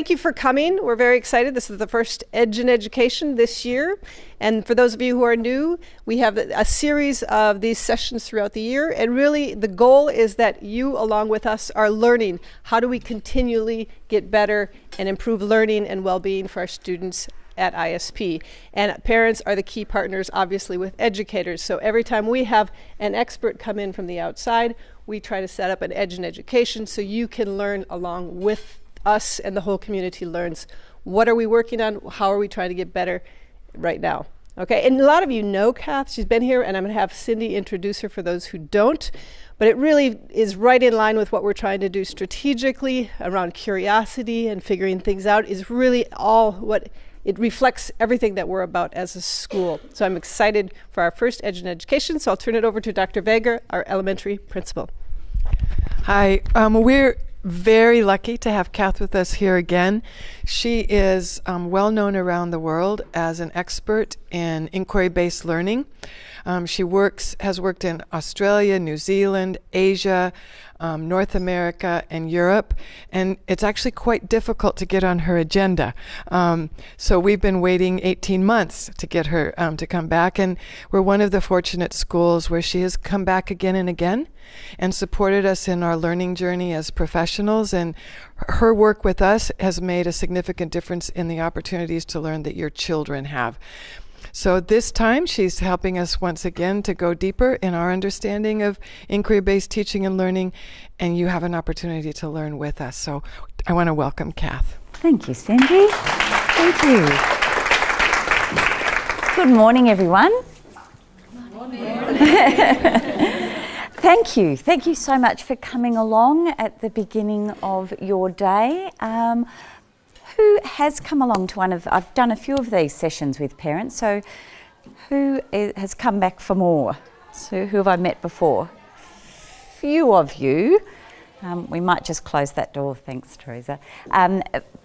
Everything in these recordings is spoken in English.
thank you for coming. We're very excited. This is the first Edge in Education this year. And for those of you who are new, we have a series of these sessions throughout the year. And really, the goal is that you, along with us, are learning. How do we continually get better and improve learning and well-being for our students at ISP? And parents are the key partners, obviously, with educators. So every time we have an expert come in from the outside, we try to set up an Edge in Education so you can learn along with us, and the whole community learns. What are we working on? How are we trying to get better right now? Okay, and a lot of you know Kath. She's been here, and I'm going to have Cindy introduce her for those who don't. But it really is right in line with what we're trying to do strategically around curiosity and figuring things out. Is really all what it reflects, everything that we're about as a school. So I'm excited for our first Edge in Education. So I'll turn it over to Dr. Vega, our elementary principal. Hi, we're very lucky to have Kath with us here again. She is well known around the world as an expert in inquiry-based learning. She has worked in Australia, New Zealand, Asia, North America, and Europe, and it's actually quite difficult to get on her agenda. So we've been waiting 18 months to get her to come back, and we're one of the fortunate schools where she has come back again and again and supported us in our learning journey as professionals, and her work with us has made a significant difference in the opportunities to learn that your children have. So this time she's helping us once again to go deeper in our understanding of inquiry-based teaching and learning, and you have an opportunity to learn with us. So I want to welcome Kath. Thank you, Cindy. Thank you. Good morning, everyone. Good morning. Thank you. Thank you so much for coming along at the beginning of your day. Who has come along to I've done a few of these sessions with parents, so who has come back for more? So who have I met before? Few of you. We might just close that door, thanks Teresa.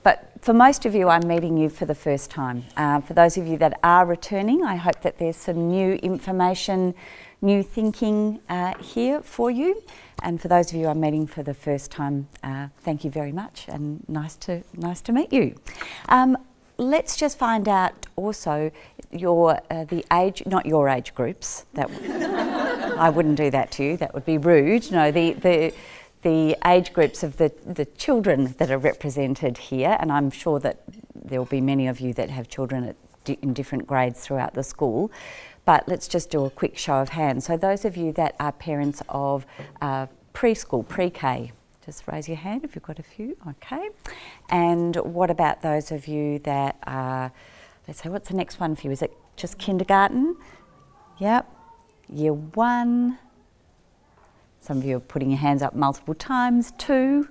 But for most of you, I'm meeting you for the first time. For those of you that are returning, I hope that there's some new information, new thinking here for you. And for those of you I'm meeting for the first time, thank you very much, and nice to meet you. Let's just find out also the age, not your age groups. That I wouldn't do that to you. That would be rude. No, the age groups of the children that are represented here, and I'm sure that there will be many of you that have children in different grades throughout the school. But let's just do a quick show of hands. So those of you that are parents of preschool, pre-K, just raise your hand if you've got a few, okay. And what about those of you that are, let's say, what's the next one for you? Is it just kindergarten? Yep. Year 1. Some of you are putting your hands up multiple times. 2,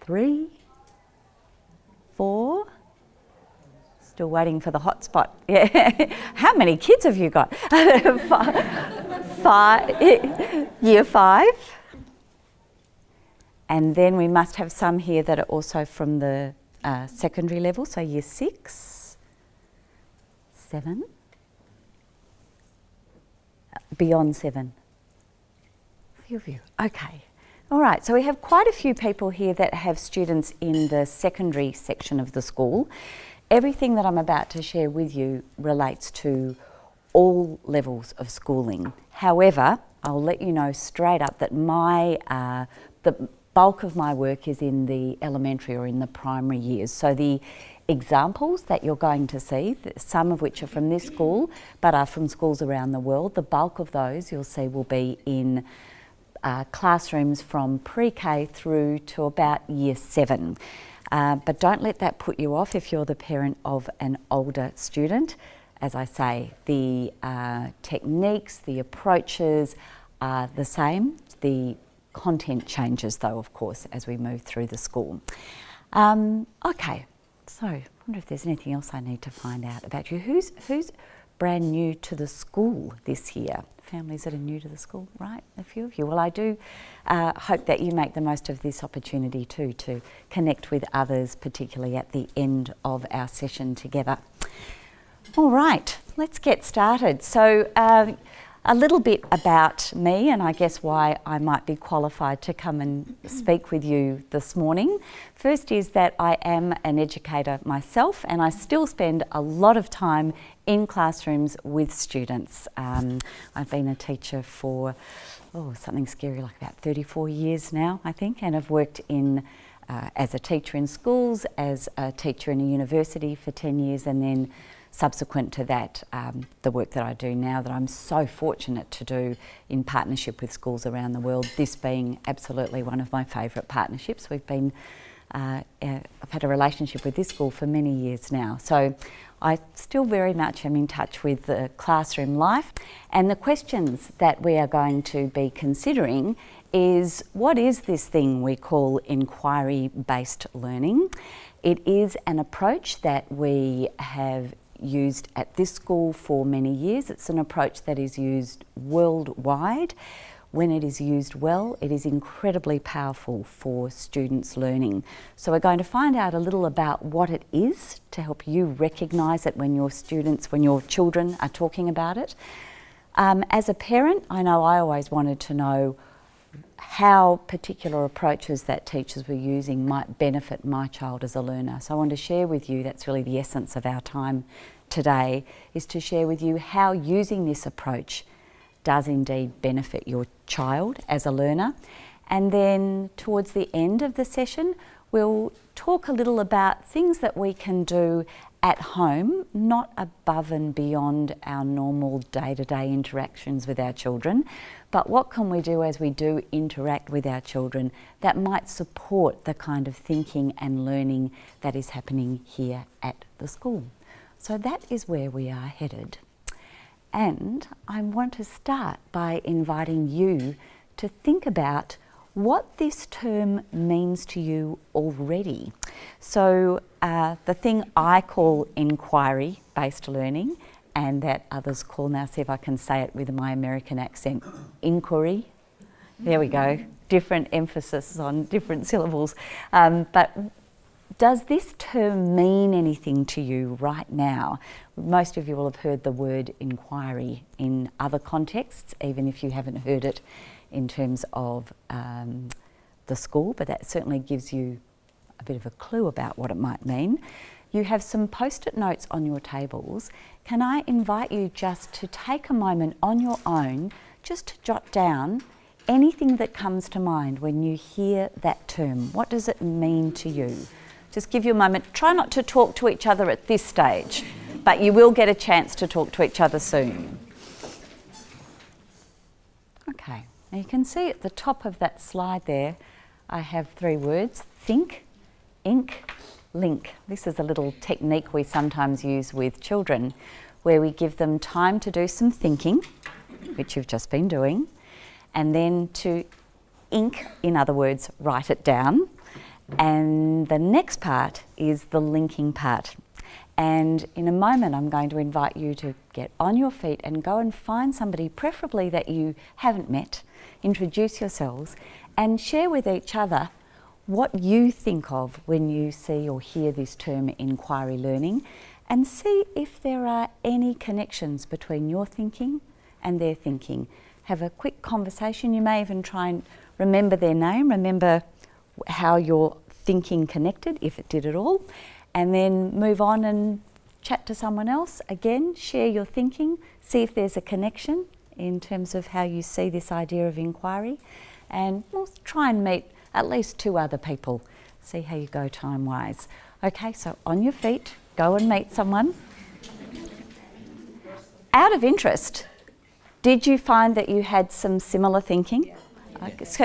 3, 4. Still waiting for the hot spot. Yeah. How many kids have you got? 5, year 5. And then we must have some here that are also from the secondary level, so year 6, 7, beyond 7. A few of you. Okay. All right, so we have quite a few people here that have students in the secondary section of the school. Everything that I'm about to share with you relates to all levels of schooling. However, I'll let you know straight up that the bulk of my work is in the elementary or in the primary years. So the examples that you're going to see, some of which are from this school, but are from schools around the world, the bulk of those you'll see will be in classrooms from pre-K through to about year 7. But don't let that put you off if you're the parent of an older student. As I say, the techniques, the approaches are the same. The content changes though, of course, as we move through the school. Okay, so I wonder if there's anything else I need to find out about you. Who's brand new to the school this year? Families that are new to the school, right? A few of you. Well, I do hope that you make the most of this opportunity too, to connect with others, particularly at the end of our session together. All right, let's get started. So a little bit about me, and I guess why I might be qualified to come and speak with you this morning. First is that I am an educator myself, and I still spend a lot of time in classrooms with students. I've been a teacher for, something scary like about 34 years now, I think, and I've worked in as a teacher in schools, as a teacher in a university for 10 years, and then subsequent to that, the work that I do now that I'm so fortunate to do in partnership with schools around the world, this being absolutely one of my favourite partnerships. We've been, I've had a relationship with this school for many years now. So I still very much am in touch with the classroom life, and the questions that we are going to be considering is, what is this thing we call inquiry-based learning? It is an approach that we have used at this school for many years. It's an approach that is used worldwide. When it is used well, it is incredibly powerful for students learning. So we're going to find out a little about what it is to help you recognise it when your children are talking about it. As a parent, I know I always wanted to know how particular approaches that teachers were using might benefit my child as a learner. So I want to share with you, that's really the essence of our time today, is to share with you how using this approach does indeed benefit your child as a learner. And then towards the end of the session, we'll talk a little about things that we can do at home, not above and beyond our normal day-to-day interactions with our children, but what can we do as we do interact with our children that might support the kind of thinking and learning that is happening here at the school. So that is where we are headed. And I want to start by inviting you to think about what this term means to you already. So the thing I call inquiry-based learning, and that others call, now see if I can say it with my American accent, inquiry. There we go, different emphasis on different syllables. But does this term mean anything to you right now? Most of you will have heard the word inquiry in other contexts, even if you haven't heard it in terms of the school, but that certainly gives you a bit of a clue about what it might mean. You have some post-it notes on your tables. Can I invite you just to take a moment on your own, just to jot down anything that comes to mind when you hear that term? What does it mean to you? Just give you a moment. Try not to talk to each other at this stage, but you will get a chance to talk to each other soon. Okay, now you can see at the top of that slide there, I have 3 words: think, ink, link. This is a little technique we sometimes use with children, where we give them time to do some thinking, which you've just been doing, and then to ink, in other words, write it down. And the next part is the linking part. And in a moment, I'm going to invite you to get on your feet and go and find somebody, preferably that you haven't met, introduce yourselves, and share with each other what you think of when you see or hear this term inquiry learning, and see if there are any connections between your thinking and their thinking. Have a quick conversation. You may even try and remember their name, remember how your thinking connected, if it did at all, and then move on and chat to someone else. Again, share your thinking, see if there's a connection in terms of how you see this idea of inquiry, and we'll try and meet at least 2 other people, see how you go time-wise. Okay, so on your feet, go and meet someone. Out of interest, did you find that you had some similar thinking? Yeah. Okay, so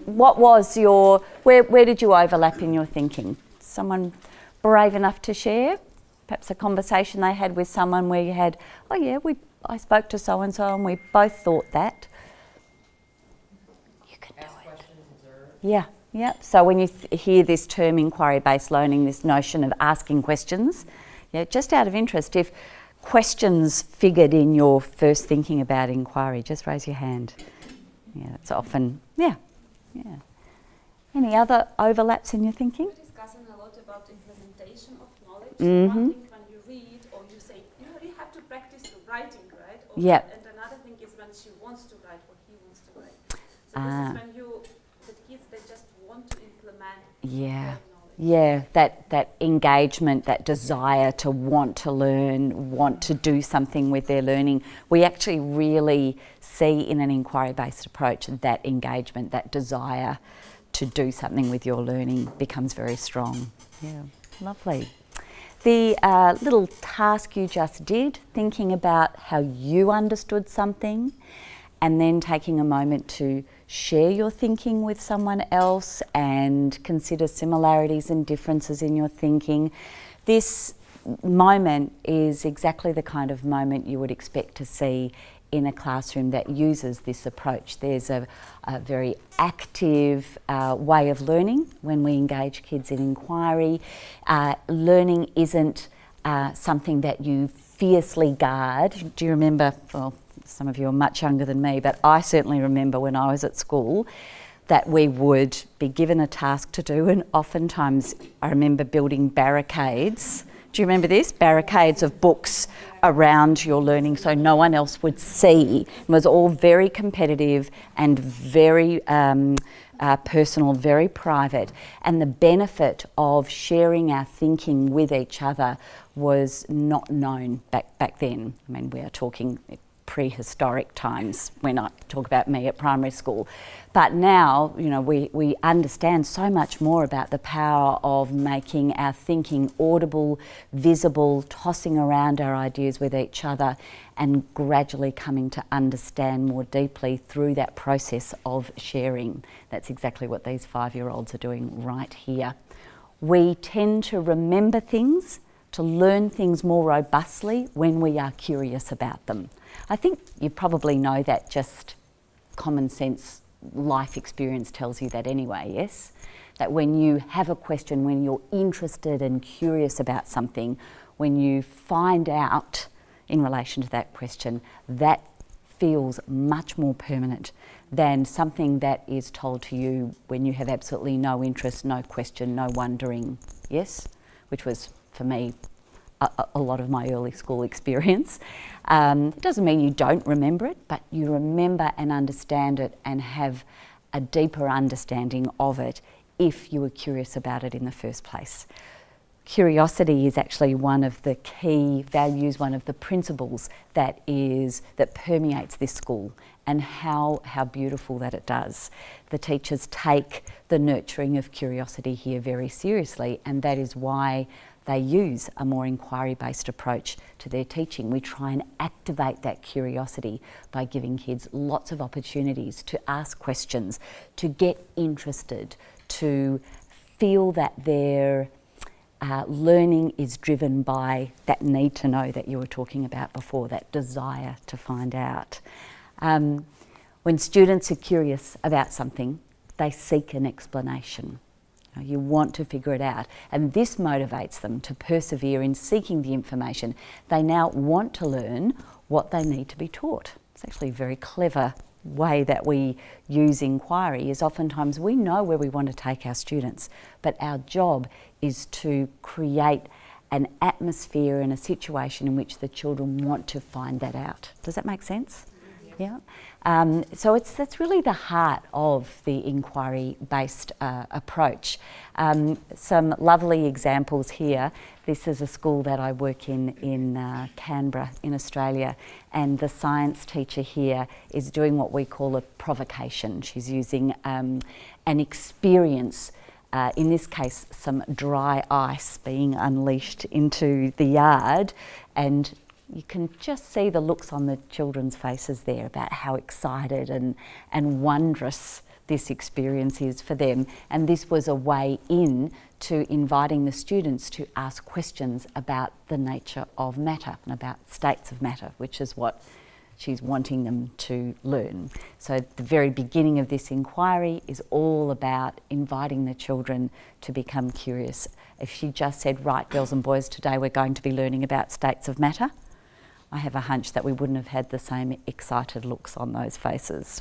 what was your, where did you overlap in your thinking? Someone brave enough to share? Perhaps a conversation they had with someone where you had, oh yeah, I spoke to so-and-so and we both thought that. You can do it. Yeah, yeah. So when you hear this term inquiry-based learning, this notion of asking questions, yeah, just out of interest, if questions figured in your first thinking about inquiry, just raise your hand. Yeah, that's often, yeah. Any other overlaps in your thinking? We're discussing a lot about implementation of knowledge. Mm-hmm. One thing when you read or you say, you have to practice the writing, right? Yeah. And another when she wants to write or he wants to write. So this is when the kids, they just want to implement their knowledge. Yeah, that engagement, that desire to want to learn, want to do something with their learning. We actually really see in an inquiry-based approach that engagement, that desire to do something with your learning becomes very strong. Yeah, lovely. The little task you just did, thinking about how you understood something and then taking a moment to share your thinking with someone else and consider similarities and differences in your thinking. This moment is exactly the kind of moment you would expect to see in a classroom that uses this approach. There's a very active way of learning when we engage kids in inquiry. Learning isn't something that you fiercely guard. Do you remember, well, some of you are much younger than me, but I certainly remember when I was at school that we would be given a task to do, and oftentimes I remember building barricades. Do you remember this? Barricades of books around your learning so no one else would see. It was all very competitive and very personal, very private. And the benefit of sharing our thinking with each other was not known back then. I mean, we are talking prehistoric times when I talk about me at primary school. But now, you know, we understand so much more about the power of making our thinking audible, visible, tossing around our ideas with each other and gradually coming to understand more deeply through that process of sharing. That's exactly what these 5-year-olds are doing right here. We tend to remember things, to learn things more robustly when we are curious about them. I think you probably know that, just common sense life experience tells you that anyway, yes? That when you have a question, when you're interested and curious about something, when you find out in relation to that question, that feels much more permanent than something that is told to you when you have absolutely no interest, no question, no wondering, yes? Which was, for me, a lot of my early school experience. It doesn't mean you don't remember it, but you remember and understand it and have a deeper understanding of it if you were curious about it in the first place. Curiosity is actually one of the key values, one of the principles that permeates this school, and how beautiful that it does. The teachers take the nurturing of curiosity here very seriously, and that is why they use a more inquiry-based approach to their teaching. We try and activate that curiosity by giving kids lots of opportunities to ask questions, to get interested, to feel that their learning is driven by that need to know that you were talking about before, that desire to find out. When students are curious about something, they seek an explanation. You want to figure it out, and this motivates them to persevere in seeking the information. They now want to learn what they need to be taught. It's actually a very clever way that we use inquiry. Is oftentimes we know where we want to take our students, but our job is to create an atmosphere and a situation in which the children want to find that out. Does that make sense? Yeah. So that's really the heart of the inquiry-based approach. Some lovely examples here. This is a school that I work in Canberra in Australia, and the science teacher here is doing what we call a provocation. She's using an experience, in this case some dry ice being unleashed into the yard, and you can just see the looks on the children's faces there about how excited and wondrous this experience is for them. And this was a way in to inviting the students to ask questions about the nature of matter and about states of matter, which is what she's wanting them to learn. So the very beginning of this inquiry is all about inviting the children to become curious. If she just said, right, girls and boys, today we're going to be learning about states of matter, I have a hunch that we wouldn't have had the same excited looks on those faces.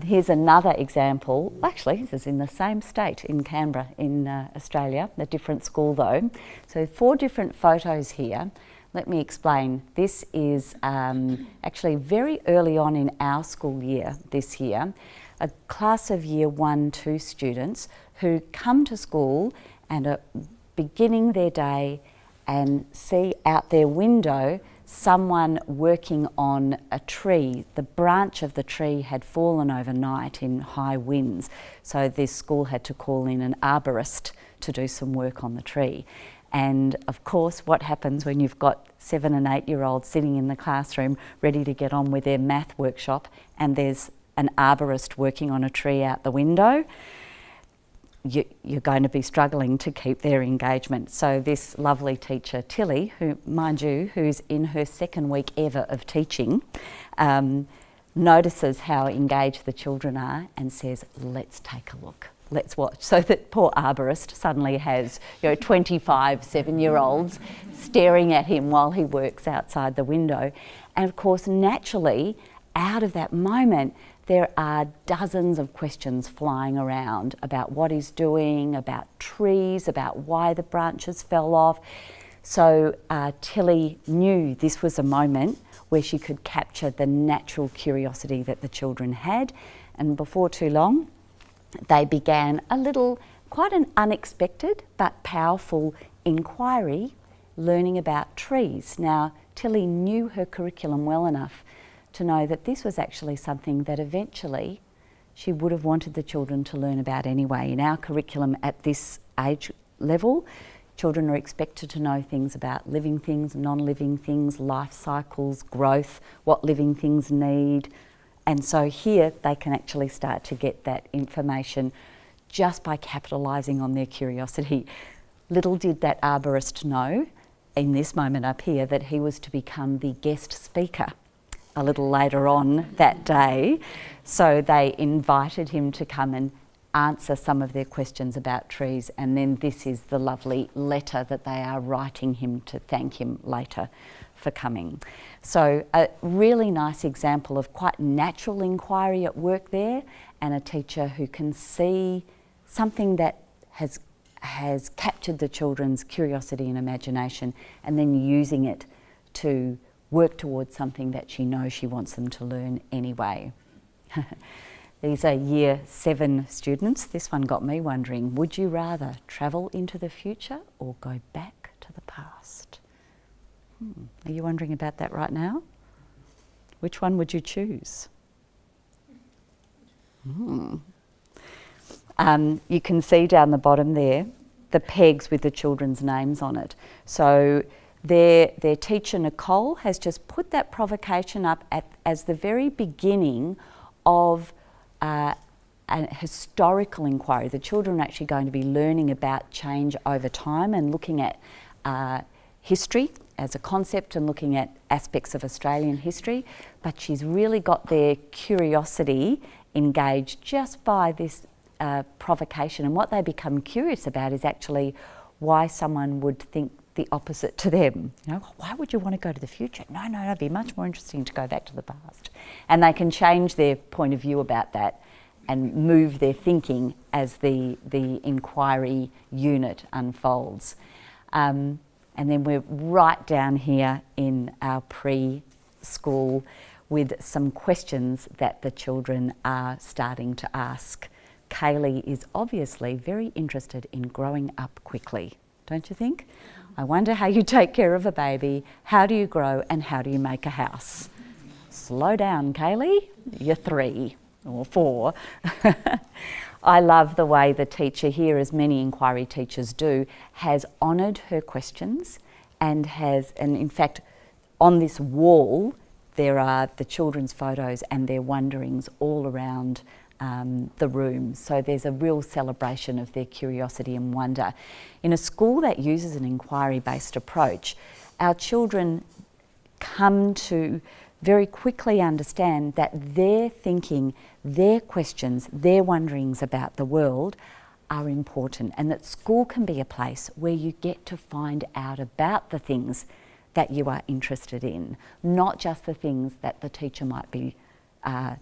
Here's another example. Actually, this is in the same state, in Canberra, in Australia, a different school though. So 4 different photos here. Let me explain. This is actually very early on in our school year this year, a class of year 1-2 students who come to school and are beginning their day and see out their window someone working on a tree. The branch of the tree had fallen overnight in high winds, so this school had to call in an arborist to do some work on the tree. And of course, what happens when you've got 7 and 8 year olds sitting in the classroom ready to get on with their math workshop, and there's an arborist working on a tree out the window? You're going to be struggling to keep their engagement. So this lovely teacher, Tilly, who, mind you, who's in her 2nd week ever of teaching, notices how engaged the children are and says, let's take a look. Let's watch. So that poor arborist suddenly has 25 7-year-olds staring at him while he works outside the window. And of course, naturally, out of that moment, there are dozens of questions flying around about what he's doing, about trees, about why the branches fell off. So Tilly knew this was a moment where she could capture the natural curiosity that the children had. And before too long, they began quite an unexpected but powerful inquiry, learning about trees. Now, Tilly knew her curriculum well enough to know that this was actually something that eventually she would have wanted the children to learn about anyway. In our curriculum at this age level, children are expected to know things about living things, non-living things, life cycles, growth, what living things need. And so here they can actually start to get that information just by capitalising on their curiosity. Little did that arborist know in this moment up here that he was to become the guest speaker a little later on that day. So they invited him to come and answer some of their questions about trees, and then this is the lovely letter that they are writing him to thank him later for coming. So a really nice example of quite natural inquiry at work there, and a teacher who can see something that has captured the children's curiosity and imagination, and then using it to work towards something that she knows she wants them to learn anyway. These are year 7 students. This one got me wondering, would you rather travel into the future or go back to the past? Are you wondering about that right now? Which one would you choose? You can see down the bottom there the pegs with the children's names on it. So their teacher Nicole has just put that provocation up as the very beginning of a historical inquiry. The children are actually going to be learning about change over time and looking at history as a concept and looking at aspects of Australian history, but she's really got their curiosity engaged just by this provocation. And what they become curious about is actually why someone would think the opposite to them. Why would you want to go to the future? No, it'd be much more interesting to go back to the past. And they can change their point of view about that and move their thinking as the inquiry unit unfolds. And then we're right down here in our preschool with some questions that the children are starting to ask. Kaylee is obviously very interested in growing up quickly, don't you think? I wonder how you take care of a baby, how do you grow, and how do you make a house? Slow down, Kaylee, you're 3 or 4. I love the way the teacher here, as many inquiry teachers do, has honoured her questions and in fact, on this wall, there are the children's photos and their wonderings all around the room. So there's a real celebration of their curiosity and wonder. In a school that uses an inquiry-based approach, our children come to very quickly understand that their thinking, their questions, their wonderings about the world are important, and that school can be a place where you get to find out about the things that you are interested in, not just the things that the teacher might be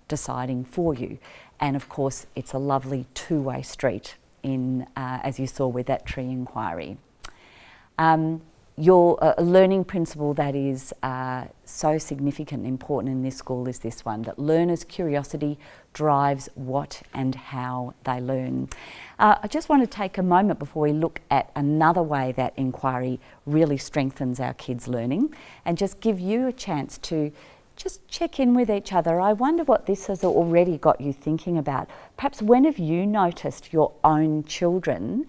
deciding for you. And of course, it's a lovely two-way street as you saw with that tree inquiry. a learning principle that is so significant and important in this school is this one, that learners' curiosity drives what and how they learn. I just want to take a moment before we look at another way that inquiry really strengthens our kids' learning, and just give you a chance to just check in with each other. I wonder what this has already got you thinking about. Perhaps when have you noticed your own children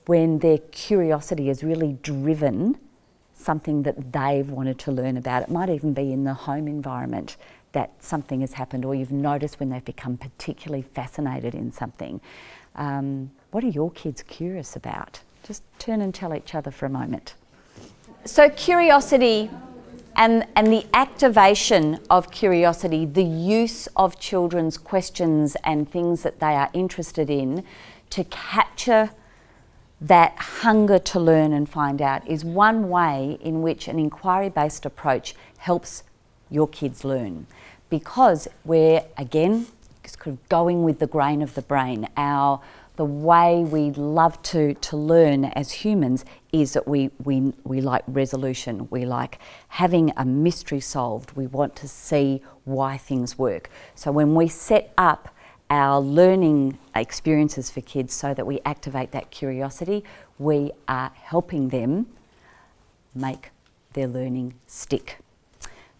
when their curiosity has really driven something that they've wanted to learn about? It might even be in the home environment that something has happened, or you've noticed when they've become particularly fascinated in something. What are your kids curious about? Just turn and tell each other for a moment. So curiosity and the activation of curiosity, the use of children's questions and things that they are interested in to capture that hunger to learn and find out, is one way in which an inquiry-based approach helps your kids learn. Because we're, again, kind of going with the grain of the brain. The way we love to learn as humans is that we like resolution. We like having a mystery solved. We want to see why things work. So when we set up our learning experiences for kids so that we activate that curiosity, we are helping them make their learning stick.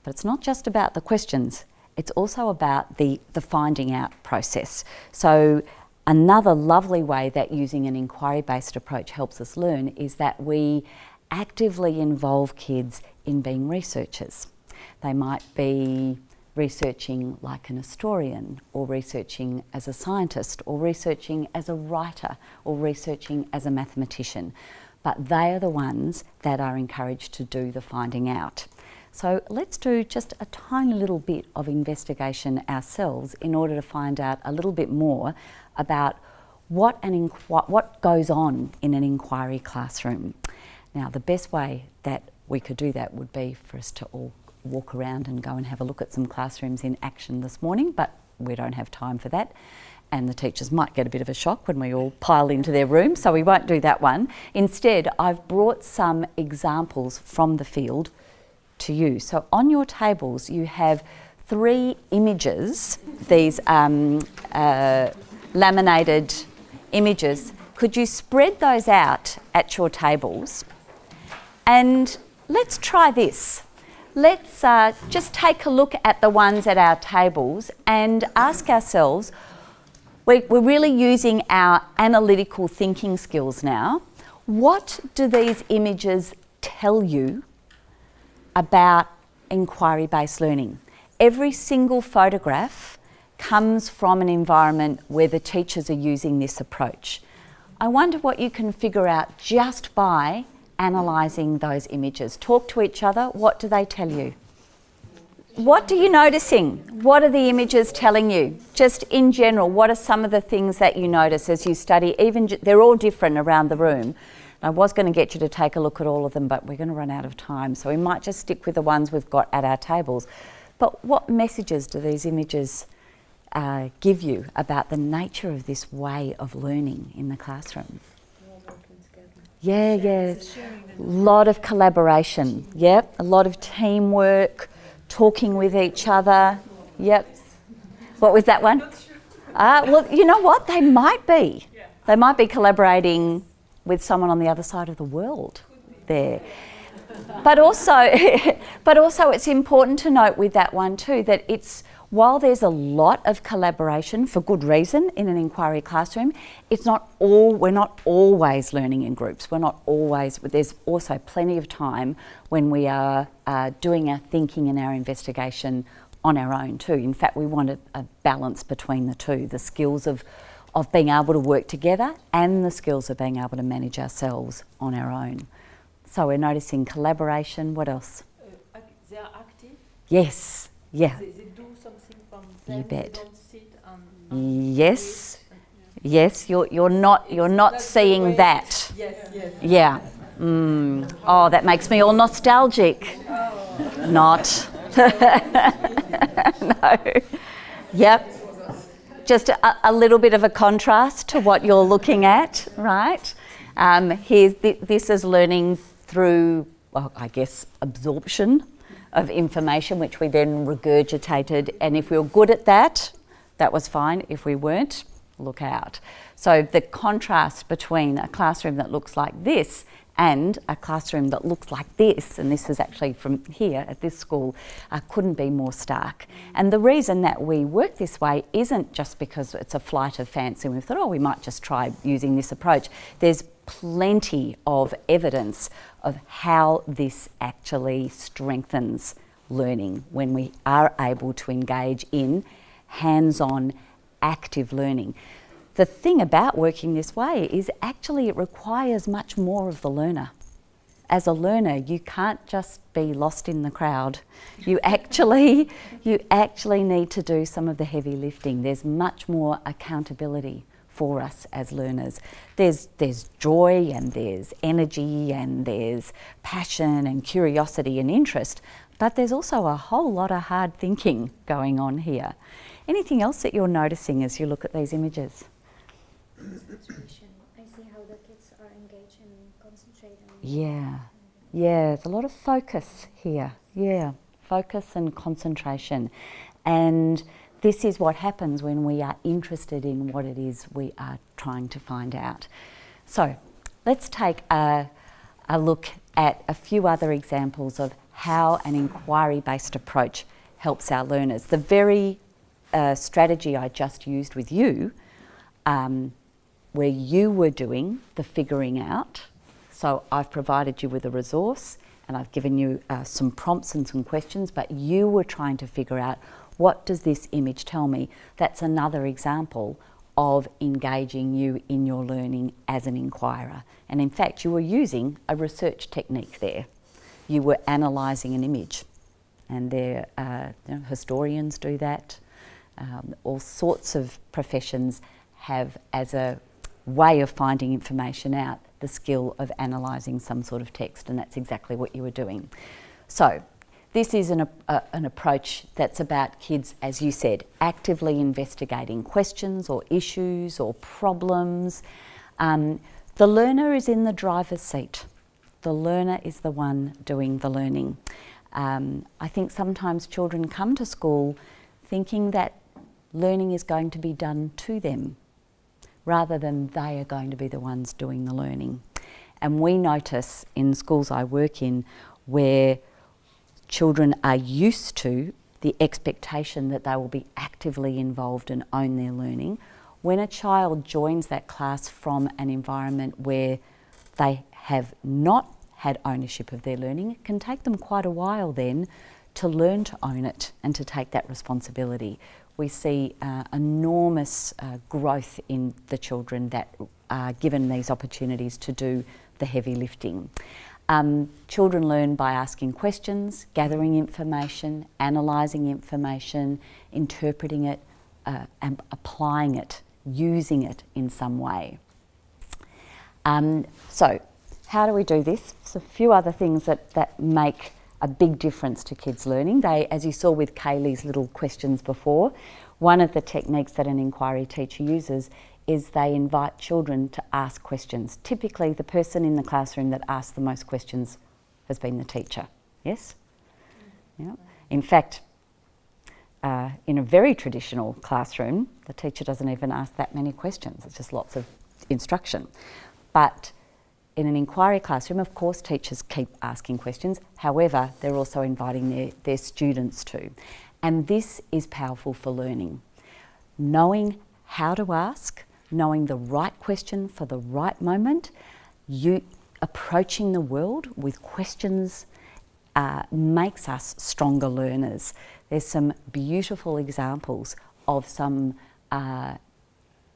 But it's not just about the questions, it's also about the finding out process. So another lovely way that using an inquiry-based approach helps us learn is that we actively involve kids in being researchers. They might be researching like an historian, or researching as a scientist, or researching as a writer, or researching as a mathematician. But they are the ones that are encouraged to do the finding out. So let's do just a tiny little bit of investigation ourselves in order to find out a little bit more about what goes on in an inquiry classroom. Now, the best way that we could do that would be for us to all walk around and go and have a look at some classrooms in action this morning, but we don't have time for that. And the teachers might get a bit of a shock when we all pile into their room, so we won't do that one. Instead, I've brought some examples from the field to you. So on your tables, you have 3 images, these laminated images. Could you spread those out at your tables? And let's try this. Let's just take a look at the ones at our tables and ask ourselves, we're really using our analytical thinking skills now. What do these images tell you about inquiry-based learning? Every single photograph comes from an environment where the teachers are using this approach. I wonder what you can figure out just by analysing those images. Talk to each other. What do they tell you? What are you noticing? What are the images telling you? Just in general, what are some of the things that you notice as you study? They're all different around the room. I was going to get you to take a look at all of them, but we're going to run out of time, so we might just stick with the ones we've got at our tables. But what messages do these images give you about the nature of this way of learning in the classroom? Yeah. A lot of collaboration. Yep. A lot of teamwork, talking with each other. Yep. What was that one? Well, you know what? They might be. They might be collaborating with someone on the other side of the world there. But also it's important to note with that one too that while there's a lot of collaboration for good reason in an inquiry classroom, we're not always learning in groups. There's also plenty of time when we are doing our thinking and our investigation on our own too. In fact, we want a balance between the two, the skills of being able to work together and the skills of being able to manage ourselves on our own. So we're noticing collaboration. What else? They are active. Yes. Yeah. They do something from them. You bet. They don't sit and Yes. Yes. You're not seeing that. Yes. Yeah. Oh, that makes me all nostalgic. Not. No. Yep. Just a little bit of a contrast to what you're looking at, right? This is learning through, well, I guess, absorption of information, which we then regurgitated. And if we were good at that, that was fine. If we weren't, look out. So the contrast between a classroom that looks like this and a classroom that looks like this, and this is actually from here at this school, couldn't be more stark. And the reason that we work this way isn't just because it's a flight of fancy and we thought, oh, we might just try using this approach. There's plenty of evidence of how this actually strengthens learning when we are able to engage in hands-on active learning. The thing about working this way is actually it requires much more of the learner. As a learner, you can't just be lost in the crowd. You actually need to do some of the heavy lifting. There's much more accountability for us as learners. There's joy and there's energy and there's passion and curiosity and interest, but there's also a whole lot of hard thinking going on here. Anything else that you're noticing as you look at these images? Concentration. I see how the kids are engaged and concentrating. Yeah, there's a lot of focus here. Yeah, focus and concentration. And this is what happens when we are interested in what it is we are trying to find out. So let's take a look at a few other examples of how an inquiry-based approach helps our learners. The very strategy I just used with you, where you were doing the figuring out. So I've provided you with a resource and I've given you some prompts and some questions, but you were trying to figure out, what does this image tell me? That's another example of engaging you in your learning as an inquirer. And in fact, you were using a research technique there. You were analysing an image, and historians do that. All sorts of professions have, as a way of finding information out, the skill of analysing some sort of text, and that's exactly what you were doing. So this is an approach that's about kids, as you said, actively investigating questions or issues or problems. The learner is in the driver's seat. The learner is the one doing the learning. I think sometimes children come to school thinking that learning is going to be done to them, rather than they are going to be the ones doing the learning. And we notice in schools I work in where children are used to the expectation that they will be actively involved and own their learning, when a child joins that class from an environment where they have not had ownership of their learning, it can take them quite a while then to learn to own it and to take that responsibility. We see enormous growth in the children that are given these opportunities to do the heavy lifting. Children learn by asking questions, gathering information, analysing information, interpreting it, and applying it, using it in some way. So how do we do this? So a few other things that make a big difference to kids' learning. They, as you saw with Kaylee's little questions before, one of the techniques that an inquiry teacher uses is they invite children to ask questions. Typically, the person in the classroom that asks the most questions has been the teacher. Yes? Yeah. In fact, in a very traditional classroom, the teacher doesn't even ask that many questions. It's just lots of instruction. But in an inquiry classroom, of course, teachers keep asking questions. However, they're also inviting their students to. And this is powerful for learning. Knowing how to ask, knowing the right question for the right moment, you approaching the world with questions makes us stronger learners. There's some beautiful examples of some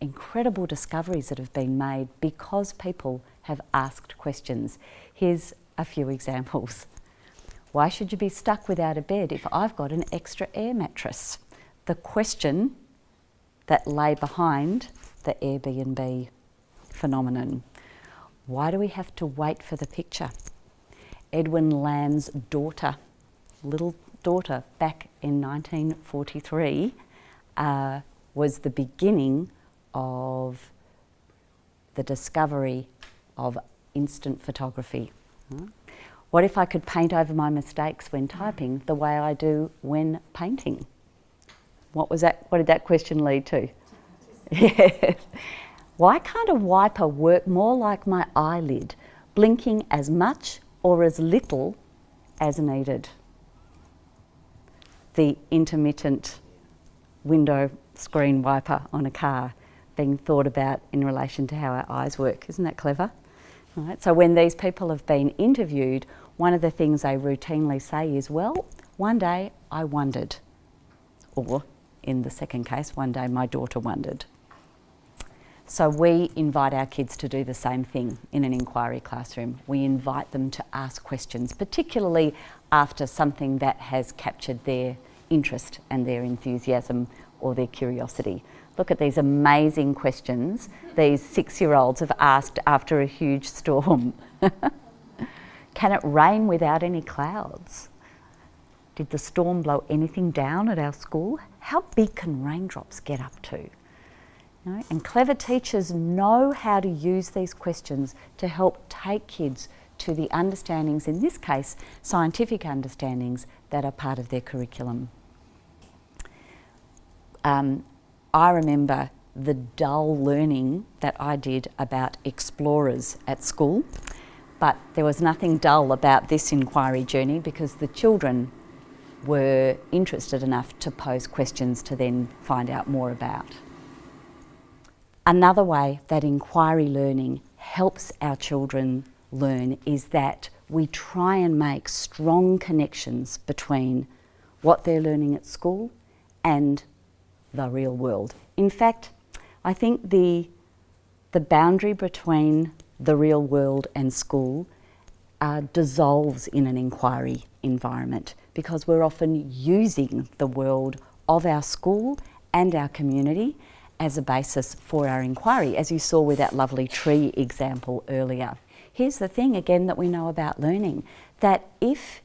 incredible discoveries that have been made because people have asked questions. Here's a few examples. Why should you be stuck without a bed if I've got an extra air mattress? The question that lay behind the Airbnb phenomenon. Why do we have to wait for the picture? Edwin Land's daughter, little daughter, back in 1943, was the beginning of the discovery of instant photography. What if I could paint over my mistakes when typing the way I do when painting? What did that question lead to? Yes. Why can't a wiper work more like my eyelid, blinking as much or as little as needed? The intermittent window screen wiper on a car being thought about in relation to how our eyes work. Isn't that clever? All right, so when these people have been interviewed, one of the things they routinely say is, well, one day I wondered. Or, in the second case, one day my daughter wondered. So we invite our kids to do the same thing in an inquiry classroom. We invite them to ask questions, particularly after something that has captured their interest and their enthusiasm or their curiosity. Look at these amazing questions these 6-year-olds have asked after a huge storm. Can it rain without any clouds? Did the storm blow anything down at our school? How big can raindrops get up to? And clever teachers know how to use these questions to help take kids to the understandings, in this case, scientific understandings that are part of their curriculum. I remember the dull learning that I did about explorers at school, but there was nothing dull about this inquiry journey because the children were interested enough to pose questions to then find out more about. Another way that inquiry learning helps our children learn is that we try and make strong connections between what they're learning at school and the real world. In fact, I think the boundary between the real world and school dissolves in an inquiry environment because we're often using the world of our school and our community as a basis for our inquiry, as you saw with that lovely tree example earlier. Here's the thing again that we know about learning, that if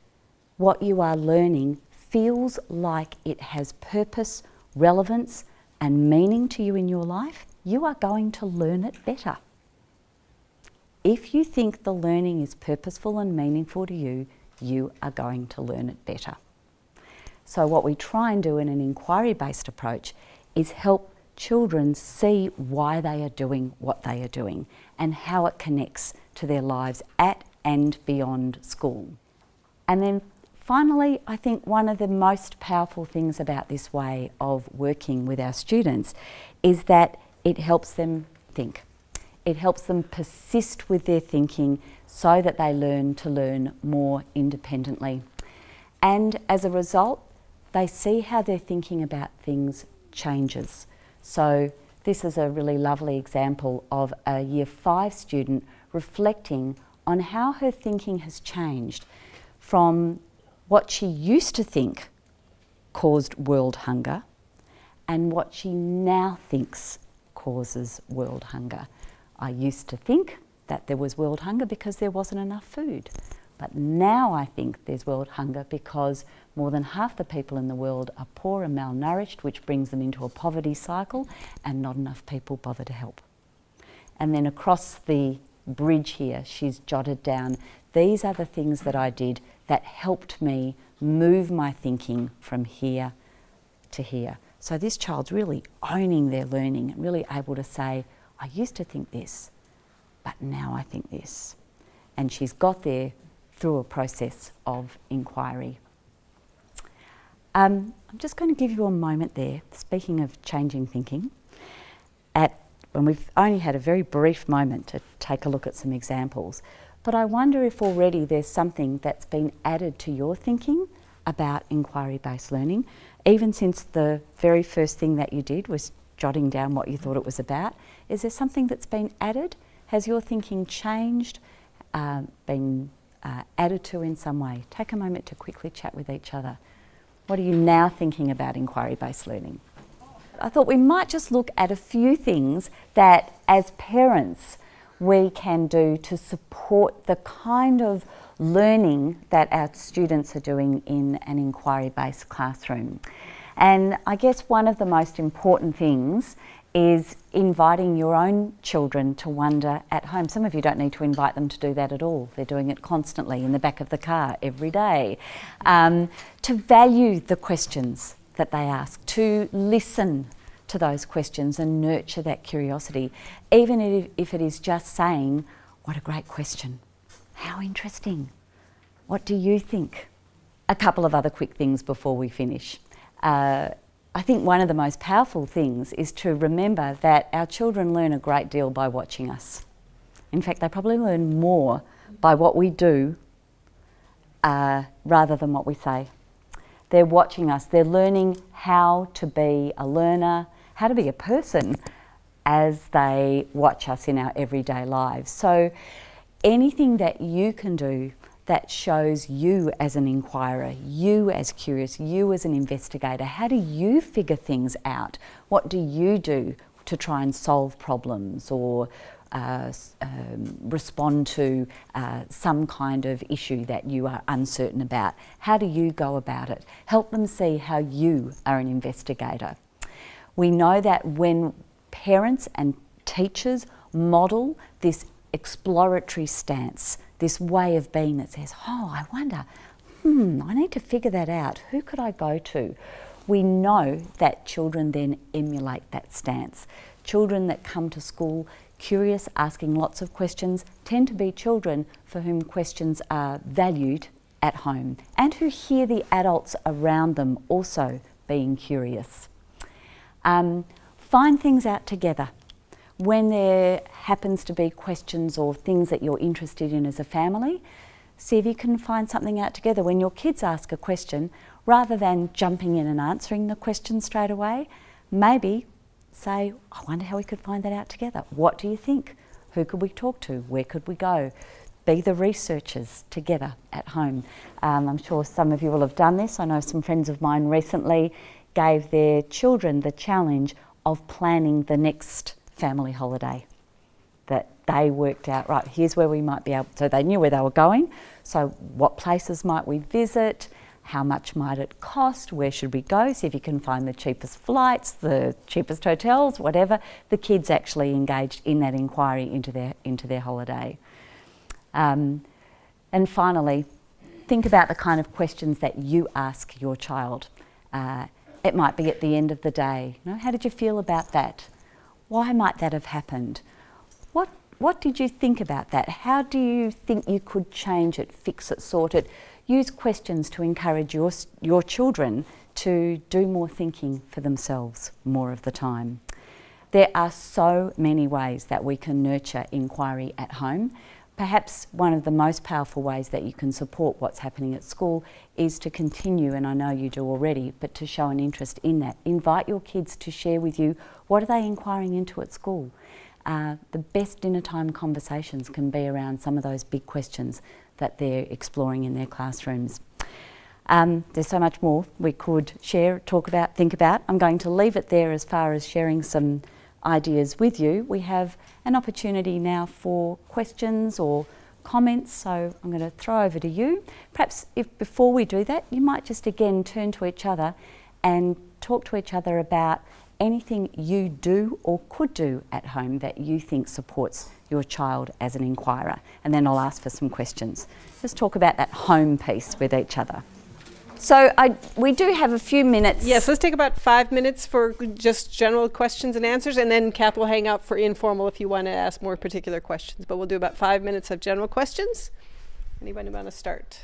what you are learning feels like it has purpose, relevance and meaning to you in your life, you are going to learn it better. If you think the learning is purposeful and meaningful to you, you are going to learn it better. So what we try and do in an inquiry-based approach is help children see why they are doing what they are doing and how it connects to their lives at and beyond school. And then finally, I think one of the most powerful things about this way of working with our students is that it helps them think. It helps them persist with their thinking so that they learn to learn more independently. And as a result, they see how their thinking about things changes. So this is a really lovely example of a Year 5 student reflecting on how her thinking has changed from what she used to think caused world hunger and what she now thinks causes world hunger. I used to think that there was world hunger because there wasn't enough food. But now I think there's world hunger because more than half the people in the world are poor and malnourished, which brings them into a poverty cycle, and not enough people bother to help. And then across the bridge here, she's jotted down, these are the things that I did that helped me move my thinking from here to here. So this child's really owning their learning, really able to say, I used to think this, but now I think this. And she's got there through a process of inquiry. I'm just going to give you a moment there, speaking of changing thinking, when we've only had a very brief moment to take a look at some examples, but I wonder if already there's something that's been added to your thinking about inquiry-based learning, even since the very first thing that you did was jotting down what you thought it was about. Is there something that's been added? Has your thinking changed, been added to in some way? Take a moment to quickly chat with each other. What are you now thinking about inquiry-based learning? I thought we might just look at a few things that as parents we can do to support the kind of learning that our students are doing in an inquiry-based classroom. And I guess one of the most important things is inviting your own children to wonder at home. Some of you don't need to invite them to do that at all. They're doing it constantly in the back of the car every day. To value the questions that they ask, to listen to those questions and nurture that curiosity, even if it is just saying, "What a great question. How interesting. What do you think?" A couple of other quick things before we finish. I think one of the most powerful things is to remember that our children learn a great deal by watching us. In fact, they probably learn more by what we do rather than what we say. They're watching us. They're learning how to be a learner, how to be a person as they watch us in our everyday lives. So anything that you can do that shows you as an inquirer, you as curious, you as an investigator. How do you figure things out? What do you do to try and solve problems or respond to some kind of issue that you are uncertain about? How do you go about it? Help them see how you are an investigator. We know that when parents and teachers model this exploratory stance, this way of being that says, "Oh, I wonder, I need to figure that out. Who could I go to?" We know that children then emulate that stance. Children that come to school curious, asking lots of questions, tend to be children for whom questions are valued at home and who hear the adults around them also being curious. Find things out together. When there happens to be questions or things that you're interested in as a family, see if you can find something out together. When your kids ask a question, rather than jumping in and answering the question straight away, maybe say, "I wonder how we could find that out together. What do you think? Who could we talk to? Where could we go?" Be the researchers together at home. I'm sure some of you will have done this. I know some friends of mine recently gave their children the challenge of planning the next family holiday, that they worked out, right, here's where we might be able, so they knew where they were going, so what places might we visit, how much might it cost, where should we go, see if you can find the cheapest flights, the cheapest hotels, whatever. The kids actually engaged in that inquiry into their holiday. And finally, think about the kind of questions that you ask your child. It might be at the end of the day, how did you feel about that? Why might that have happened? What did you think about that? How do you think you could change it, fix it, sort it? Use questions to encourage your children to do more thinking for themselves more of the time. There are so many ways that we can nurture inquiry at home. Perhaps one of the most powerful ways that you can support what's happening at school is to continue, and I know you do already, but to show an interest in that. Invite your kids to share with you, what are they inquiring into at school? The best dinner time conversations can be around some of those big questions that they're exploring in their classrooms. There's so much more we could share, talk about, think about. I'm going to leave it there as far as sharing some ideas with you. We have an opportunity now for questions or comments, so I'm going to throw over to you. Perhaps if before we do that, you might just again turn to each other and talk to each other about anything you do or could do at home that you think supports your child as an inquirer. And then I'll ask for some questions. Just talk about that home piece with each other. So we do have a few minutes. Yes, let's take about 5 minutes for just general questions and answers, and then Kath will hang out for informal if you want to ask more particular questions. But we'll do about 5 minutes of general questions. Anybody want to start?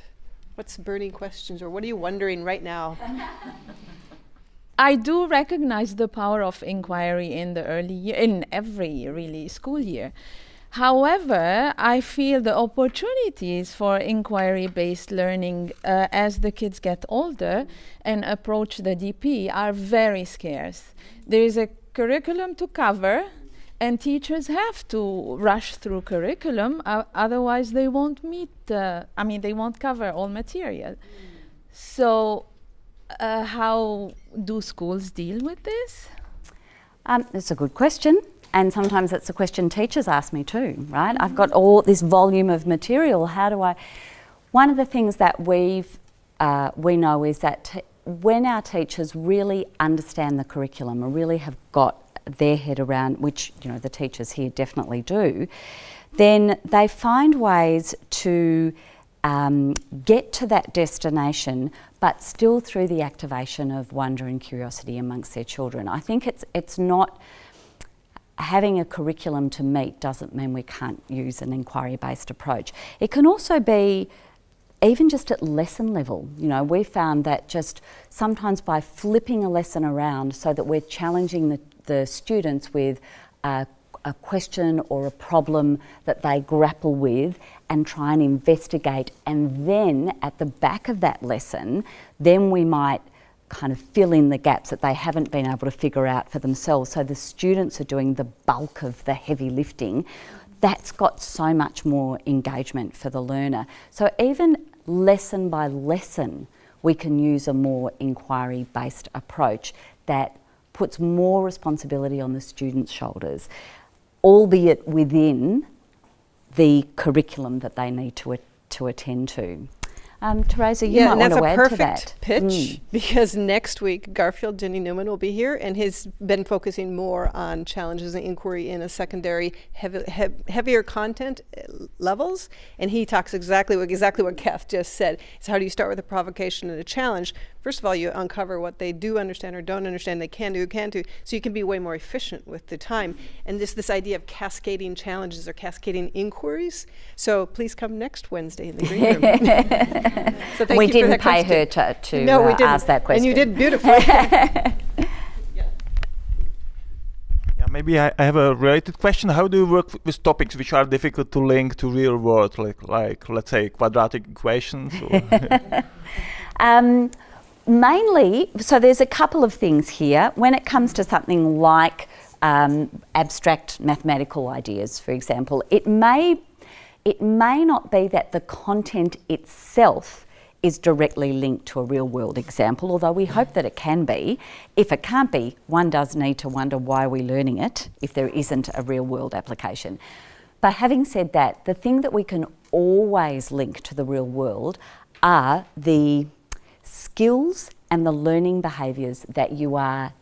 What's burning questions, or what are you wondering right now? I do recognize the power of inquiry in the early year, in every really school year. However, I feel the opportunities for inquiry-based learning as the kids get older and approach the DP are very scarce. There is a curriculum to cover, and teachers have to rush through curriculum, otherwise they won't meet, they won't cover all material. So how do schools deal with this? That's a good question. And sometimes it's a question teachers ask me too, right? I've got all this volume of material. How do I... One of the things that we know is that when our teachers really understand the curriculum and really have got their head around, which the teachers here definitely do, then they find ways to get to that destination, but still through the activation of wonder and curiosity amongst their children. I think it's not having a curriculum to meet doesn't mean we can't use an inquiry-based approach. It can also be even just at lesson level. We found that just sometimes by flipping a lesson around so that we're challenging the students with a question or a problem that they grapple with and try and investigate, and then at the back of that lesson, then we might kind of fill in the gaps that they haven't been able to figure out for themselves. So the students are doing the bulk of the heavy lifting. That's got so much more engagement for the learner. So even lesson by lesson, we can use a more inquiry-based approach that puts more responsibility on the students' shoulders, albeit within the curriculum that they need to attend to. Teresa, you might want to add to that. That's a perfect pitch, because next week Garfield Jenny Newman will be here, and he's been focusing more on challenges and inquiry in a secondary heavier content levels, and he talks exactly what Kath just said. It's how do you start with a provocation and a challenge? First of all, you uncover what they do understand or don't understand, they can do, so you can be way more efficient with the time. And this idea of cascading challenges or cascading inquiries. So please come next Wednesday in the green room. So we didn't pay her to ask that question. And you did beautifully. Yeah, maybe I have a related question. How do you work with topics which are difficult to link to real world, like let's say quadratic equations? Or mainly, so there's a couple of things here. When it comes to something like abstract mathematical ideas, for example, it may not be that the content itself is directly linked to a real world example, although we hope that it can be. If it can't be, one does need to wonder why we're learning it if there isn't a real world application. But having said that, the thing that we can always link to the real world are the skills and the learning behaviours that you are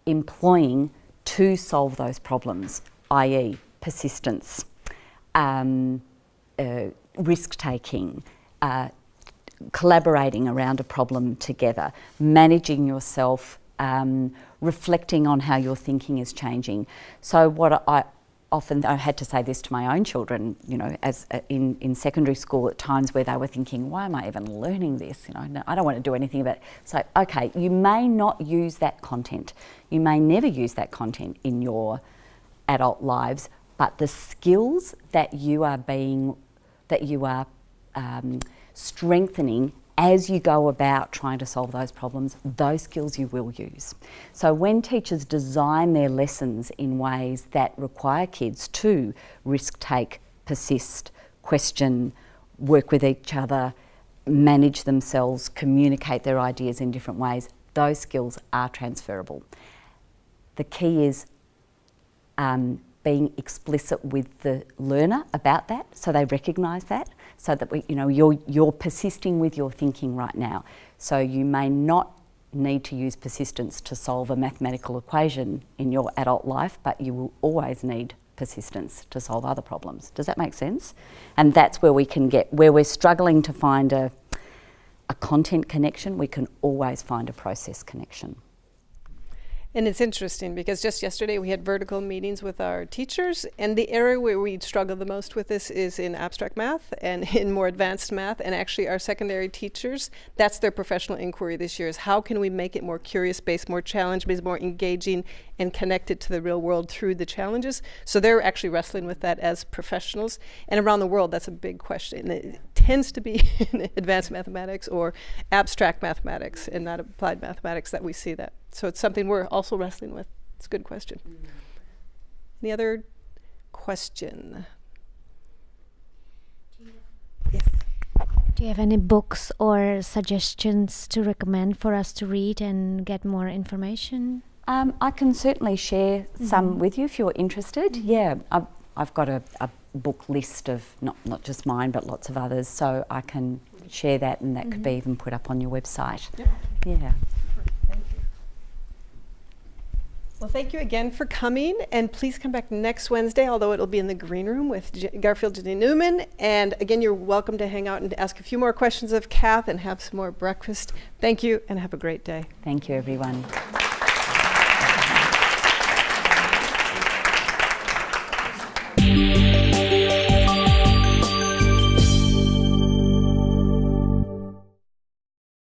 employing to solve those problems, i.e. persistence, risk-taking, collaborating around a problem together, managing yourself, reflecting on how your thinking is changing. So what I had to say this to my own children, as in secondary school at times where they were thinking, why am I even learning this? I don't want to do anything about it. So, okay, you may not use that content. You may never use that content in your adult lives, but the skills that you are strengthening as you go about trying to solve those problems, those skills you will use. So when teachers design their lessons in ways that require kids to risk take, persist, question, work with each other, manage themselves, communicate their ideas in different ways, those skills are transferable. The key is being explicit with the learner about that, so they recognise that, so that you're persisting with your thinking right now. So you may not need to use persistence to solve a mathematical equation in your adult life, but you will always need persistence to solve other problems. Does that make sense? And that's where we can get, where we're struggling to find a content connection, we can always find a process connection. And it's interesting because just yesterday we had vertical meetings with our teachers, and the area where we struggle the most with this is in abstract math and in more advanced math, and actually our secondary teachers, that's their professional inquiry this year, is how can we make it more curious-based, more challenge-based, more engaging and connected to the real world through the challenges. So they're actually wrestling with that as professionals, and around the world that's a big question. It tends to be in advanced mathematics or abstract mathematics and not applied mathematics that we see that. So it's something we're also wrestling with. It's a good question. Any other question? Yes. Do you have any books or suggestions to recommend for us to read and get more information? I can certainly share some with you if you're interested. Yeah, I've got a book list of not just mine but lots of others, so I can share that, and that could be even put up on your website. Yep. Yeah. Well, thank you again for coming, and please come back next Wednesday, although it'll be in the green room with Garfield Jenny Newman. And again, you're welcome to hang out and ask a few more questions of Kath and have some more breakfast. Thank you, and have a great day. Thank you, everyone.